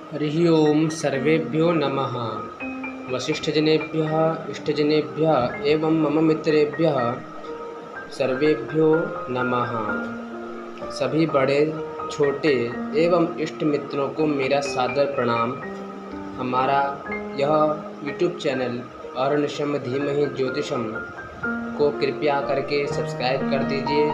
हरिः ओं सर्वेभ्यो नमः। वसिष्ठजनेभ्यः इष्टजनेभ्यः एवं मम मित्रेभ्यः सर्वेभ्यो नमः। सभी बड़े छोटे एवं इष्ट मित्रों को मेरा सादर प्रणाम। हमारा यह यूट्यूब चैनल अहर्निशम धीमहि ज्योतिषम को कृपया करके सब्सक्राइब कर दीजिए,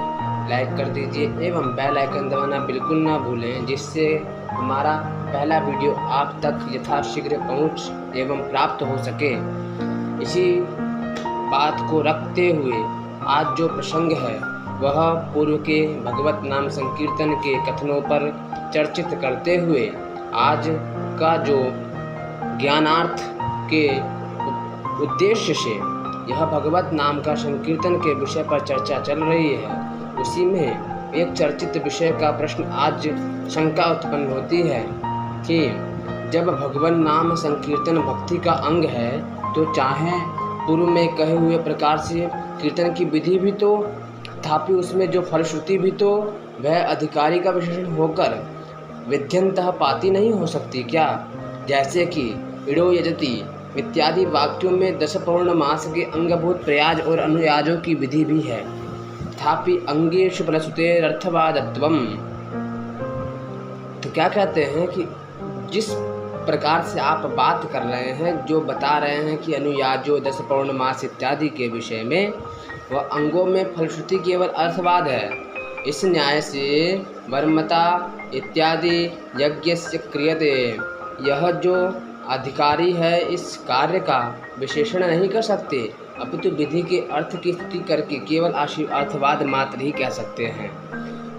लाइक कर दीजिए एवं बेल आइकन दबाना बिल्कुल ना भूलें, जिससे हमारा पहला वीडियो आप तक यथाशीघ्र पहुंच एवं प्राप्त हो सके। इसी बात को रखते हुए आज जो प्रसंग है वह पूर्व के भगवत नाम संकीर्तन के कथनों पर चर्चित करते हुए आज का जो ज्ञानार्थ के उद्देश्य से यह भगवत नाम का संकीर्तन के विषय पर चर्चा चल रही है, उसी में एक चर्चित विषय का प्रश्न आज शंका उत्पन्न होती है कि जब भगवान नाम संकीर्तन भक्ति का अंग है तो चाहे पूर्व में कहे हुए प्रकार से कीर्तन की विधि भी तो तथापि उसमें जो फलश्रुति भी तो वह अधिकारी का विशेषण होकर विध्यंतः पाती नहीं हो सकती क्या? जैसे कि इडो यजति इत्यादि वाक्यों में 10 पौर्णमास के अंगभूत प्रयाज और अनुयाजों की विधि भी है, तथापि अंगेषु फलश्रुतेरर्थवादत्वम्। तो क्या कहते हैं कि जिस प्रकार से आप बात कर रहे हैं, जो बता रहे हैं कि अनुयाजो 10 पौर्णमास इत्यादि के विषय में, वह अंगों में फलश्रुति केवल अर्थवाद है। इस न्याय से वर्मता इत्यादि यज्ञस्य क्रियते, यह जो अधिकारी है इस कार्य का विशेषण नहीं कर सकते, अपितु विधि के अर्थ की स्तुति करके केवल अर्थवाद मात्र ही कह सकते हैं।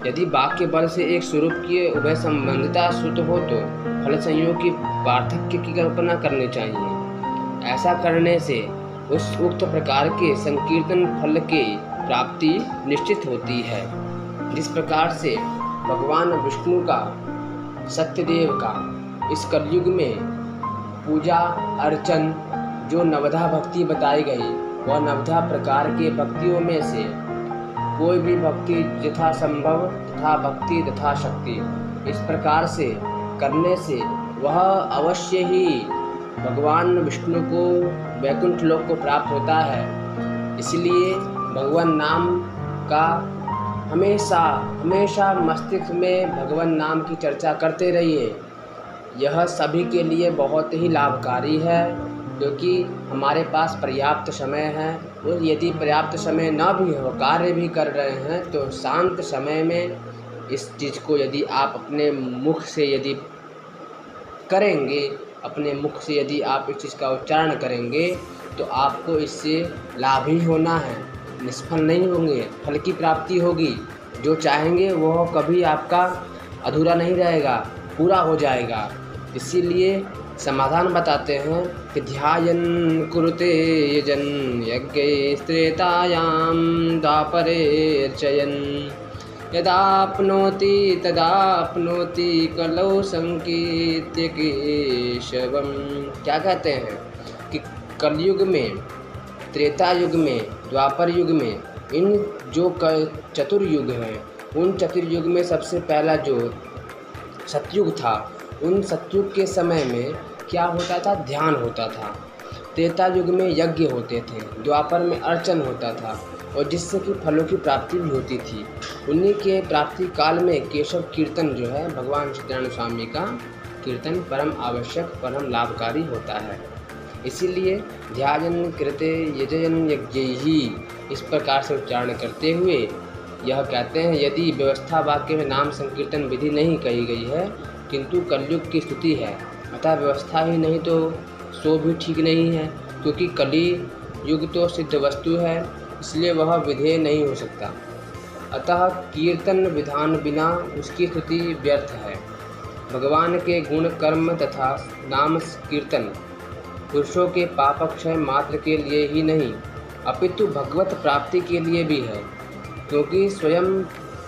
यदि वाक्य बल से एक स्वरूप की उभय संबंधिता श्रुत हो तो फल संयोग की पार्थक्य की कल्पना करनी चाहिए। ऐसा करने से उस उक्त प्रकार के संकीर्तन फल की प्राप्ति निश्चित होती है। जिस प्रकार से भगवान विष्णु का, सत्यदेव का इस कलयुग में पूजा अर्चन जो नवधा भक्ति बताई गई, वह नवधा प्रकार के भक्तियों में से कोई भी भक्ति यथा संभव तथा भक्ति तथा शक्ति, इस प्रकार से करने से वह अवश्य ही भगवान विष्णु को वैकुंठ लोक को प्राप्त होता है। इसलिए भगवान नाम का हमेशा मस्तिष्क में भगवान नाम की चर्चा करते रहिए। यह सभी के लिए बहुत ही लाभकारी है, क्योंकि हमारे पास पर्याप्त समय है, और यदि पर्याप्त समय न भी हो, कार्य भी कर रहे हैं, तो शांत समय में इस चीज़ को यदि आप अपने मुख से यदि करेंगे, अपने मुख से यदि आप इस चीज़ का उच्चारण करेंगे, तो आपको इससे लाभ ही होना है, निष्फल नहीं होंगे, फल की प्राप्ति होगी। जो चाहेंगे वह कभी आपका अधूरा नहीं रहेगा, पूरा हो जाएगा। इसीलिए समाधान बताते हैं कि ध्यायन कुरुते यजन यज्ञस्त्रेतायां द्वापरेर्चयन् यदाप्नोति तदाप्नोति कलौ संकीर्त्य केशवम्। क्या कहते हैं कि कलयुग में, त्रेता युग में, द्वापर युग में, इन जो चतुर्युग हैं, उन चतुर्युग में सबसे पहला जो सतयुग था, उन सतयुग के समय में क्या होता था? ध्यान होता था। त्रेता युग में यज्ञ होते थे, द्वापर में अर्चन होता था, और जिससे कि फलों की प्राप्ति भी होती थी। उन्हीं के प्राप्ति काल में केशव कीर्तन जो है, भगवान सत्यनारायण स्वामी का कीर्तन परम आवश्यक, परम लाभकारी होता है। इसीलिए ध्यान कृते यजन यज्ञैहि, इस प्रकार से उच्चारण करते हुए यह कहते हैं, यदि व्यवस्था वाक्य में नाम संकीर्तन विधि नहीं कही गई है, किंतु कलयुग की स्तुति है, अतः व्यवस्था ही नहीं तो सो भी ठीक नहीं है, क्योंकि कली युग तो सिद्ध वस्तु है, इसलिए वह विधेय नहीं हो सकता। अतः कीर्तन विधान बिना उसकी स्तुति व्यर्थ है। भगवान के गुण कर्म तथा नाम कीर्तन पुरुषों के पापक्षय मात्र के लिए ही नहीं, अपितु भगवत प्राप्ति के लिए भी है, क्योंकि स्वयं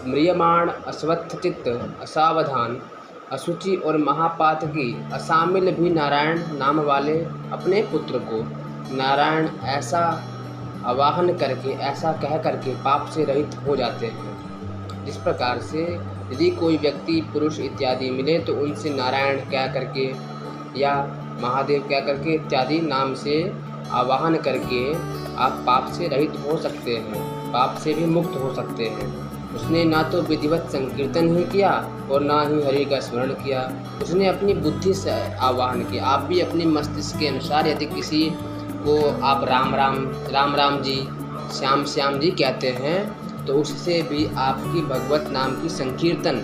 म्रियमाण अस्वस्थचित्त असावधान अशुचि और महापात की असामिल भी नारायण नाम वाले अपने पुत्र को नारायण ऐसा आवाहन करके, ऐसा कह करके पाप से रहित हो जाते हैं। जिस प्रकार से यदि कोई व्यक्ति पुरुष इत्यादि मिले तो उनसे नारायण कह करके या महादेव कह करके इत्यादि नाम से आवाहन करके आप पाप से रहित हो सकते हैं, पाप से भी मुक्त हो सकते हैं। उसने ना तो विधिवत संकीर्तन ही किया और ना ही हरि का स्मरण किया, उसने अपनी बुद्धि से आवाहन किया। आप भी अपने मस्तिष्क के अनुसार यदि किसी को आप राम राम जी, श्याम श्याम जी कहते हैं तो उससे भी आपकी भगवत नाम की संकीर्तन,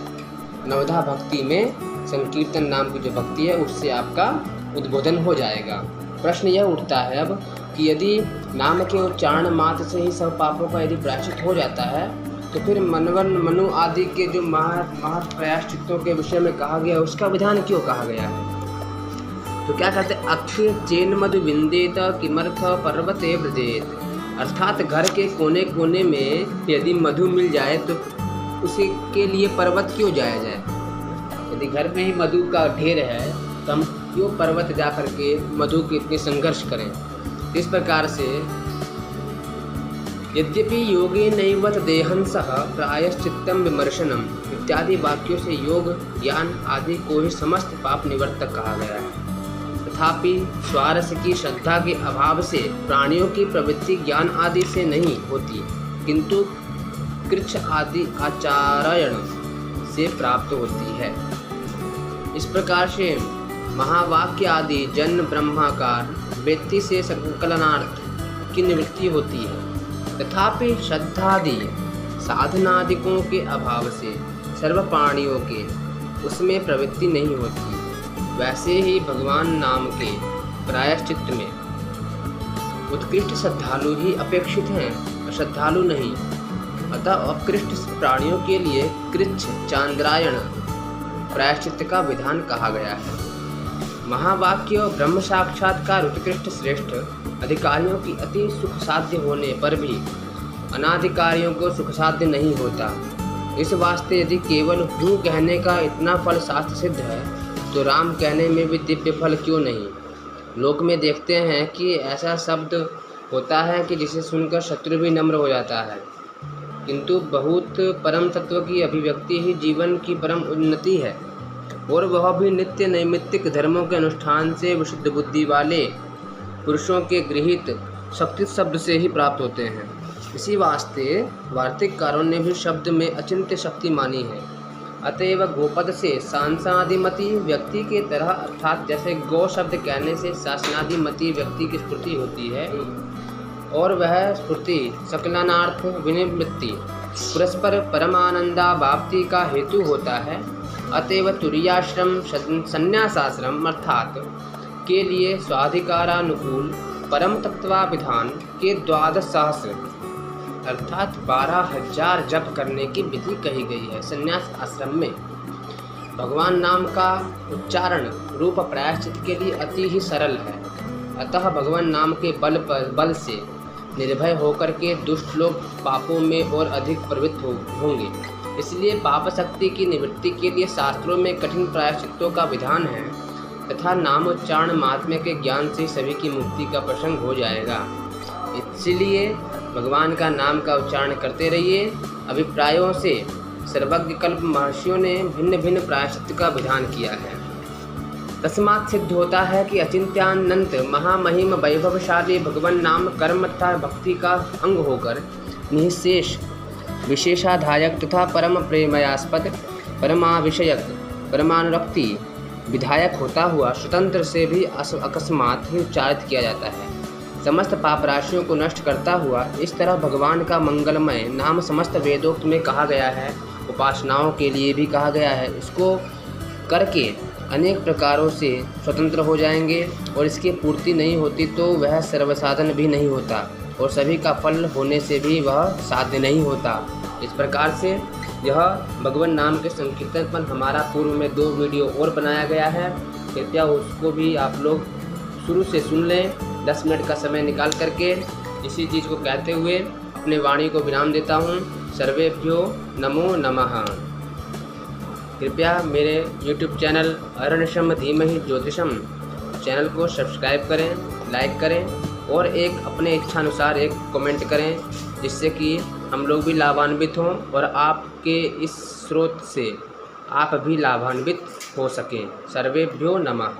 नवधा भक्ति में संकीर्तन नाम की जो भक्ति है उससे आपका उद्बोधन हो जाएगा। प्रश्न यह उठता है अब कि यदि नाम के उच्चारण मात्र से ही सब पापों का यदि प्रायश्चित हो जाता है तो फिर मनु आदि के जो महाप्रायश्चितों के विषय में कहा गया उसका विधान क्यों कहा गया है? तो क्या कहते हैं, अक्षय चेन मधु विंदेत किमर्थ पर्वते व्रजेत, अर्थात घर के कोने कोने में यदि मधु मिल जाए तो उसी के लिए पर्वत क्यों जाया जाए? यदि घर में ही मधु का ढेर है तो हम क्यों पर्वत जा करके मधु के इतने संघर्ष करें? इस प्रकार से यद्यपि योगे नैवत देहंसः प्रायश्चित्तम विमर्शनम इत्यादि वाक्यों से योग ज्ञान आदि को ही समस्त पाप निवर्तक कहा गया है, तथापि स्वारस की श्रद्धा के अभाव से प्राणियों की प्रवृत्ति ज्ञान आदि से नहीं होती, किंतु कृच्छ आदि आचार्यण से प्राप्त होती है। इस प्रकार से महावाक्य आदि जन्म ब्रह्माकार व्यक्ति से संकलनार्थ की निवृत्ति होती है, तथापि श्रद्धादि साधनादिकों के अभाव से सर्व प्राणियों के उसमें प्रवृत्ति नहीं होती। वैसे ही भगवान नाम के प्रायश्चित में उत्कृष्ट श्रद्धालु ही अपेक्षित हैं, अश्रद्धालु नहीं। अतः उत्कृष्ट प्राणियों के लिए कृच्छ चांद्रायण प्रायश्चित का विधान कहा गया है। महावाक्य ब्रह्म साक्षात्कार उत्कृष्ट श्रेष्ठ अधिकारियों की अति सुख साध्य होने पर भी अनाधिकारियों को सुख साध्य नहीं होता। इस वास्ते यदि केवल हूँ कहने का इतना फल शास्त्र सिद्ध है तो राम कहने में भी दिव्य फल क्यों नहीं? लोक में देखते हैं कि ऐसा शब्द होता है कि जिसे सुनकर शत्रु भी नम्र हो जाता है, किंतु बहुत परम तत्व की अभिव्यक्ति ही जीवन की परम उन्नति है, और वह भी नित्य नैमित्तिक धर्मों के अनुष्ठान से विशुद्ध बुद्धि वाले पुरुषों के गृहीत शक्ति शब्द से ही प्राप्त होते हैं। इसी वास्ते वार्तिककारों ने भी शब्द में अचिंत्य शक्ति मानी है। अतएव गोपद से सांसादिमति व्यक्ति के तरह, अर्थात जैसे गो शब्द कहने से शासनादिमति व्यक्ति की स्फूर्ति होती है और वह स्फूर्ति सकलनार्थ विनिवृत्ति परस्पर परमानंदा वाप्ति का हेतु होता है। अतएव तुरीयाश्रम संन्यासाश्रम अर्थात के लिए स्वाधिकारानुकूल परम तत्वाभिधान के 12 सहस्र अर्थात 12,000 जप करने की विधि कही गई है। संन्यास आश्रम में भगवान नाम का उच्चारण रूप प्रायश्चित के लिए अति ही सरल है। अतः भगवान नाम के बल से निर्भय होकर के दुष्ट लोग पापों में और अधिक प्रवृत्त होंगे। इसलिए पाप शक्ति की निवृत्ति के लिए शास्त्रों में कठिन प्रायश्चित्तों का विधान है, तथा नाम उच्चारण महात्म्य के ज्ञान से सभी की मुक्ति का प्रसंग हो जाएगा। इसलिए भगवान का नाम का उच्चारण करते रहिए। अभिप्रायों से सर्वज्ञ कल्प महर्षियों ने भिन्न भिन्न प्रायश्चित्त का विधान किया है। तस्मात् सिद्ध होता है कि अचिंत्यानंत महामहिम वैभवशाली भगवान नाम कर्म तथा भक्ति का अंग होकर निःशेष विशेषाधायक तथा परम प्रेमयास्पद परमाविषयक परमानुरक्ति विधायक होता हुआ स्वतंत्र से भी अकस्मात ही उच्चारित किया जाता है। समस्त पाप राशियों को नष्ट करता हुआ इस तरह भगवान का मंगलमय नाम समस्त वेदोक्त में कहा गया है, उपासनाओं के लिए भी कहा गया है। इसको करके अनेक प्रकारों से स्वतंत्र हो जाएंगे और इसकी पूर्ति नहीं होती तो वह सर्वसाधन भी नहीं होता और सभी का फल होने से भी वह साध्य नहीं होता। इस प्रकार से यह भगवान नाम के संकीर्तन पर हमारा पूर्व में 2 वीडियो और बनाया गया है, कृपया उसको भी आप लोग शुरू से सुन लें। 10 मिनट का समय निकाल करके इसी चीज़ को कहते हुए अपने वाणी को विराम देता हूँ। सर्वेभ्यो नमो नमः। कृपया मेरे YouTube चैनल अरण्यशम धीमहि ज्योतिषम चैनल को सब्सक्राइब करें, लाइक करें और एक अपने इच्छानुसार एक कमेंट करें, जिससे कि हम लोग भी लाभान्वित हों और आपके इस स्रोत से आप भी लाभान्वित हो सकें। सर्वेभ्यो नमः।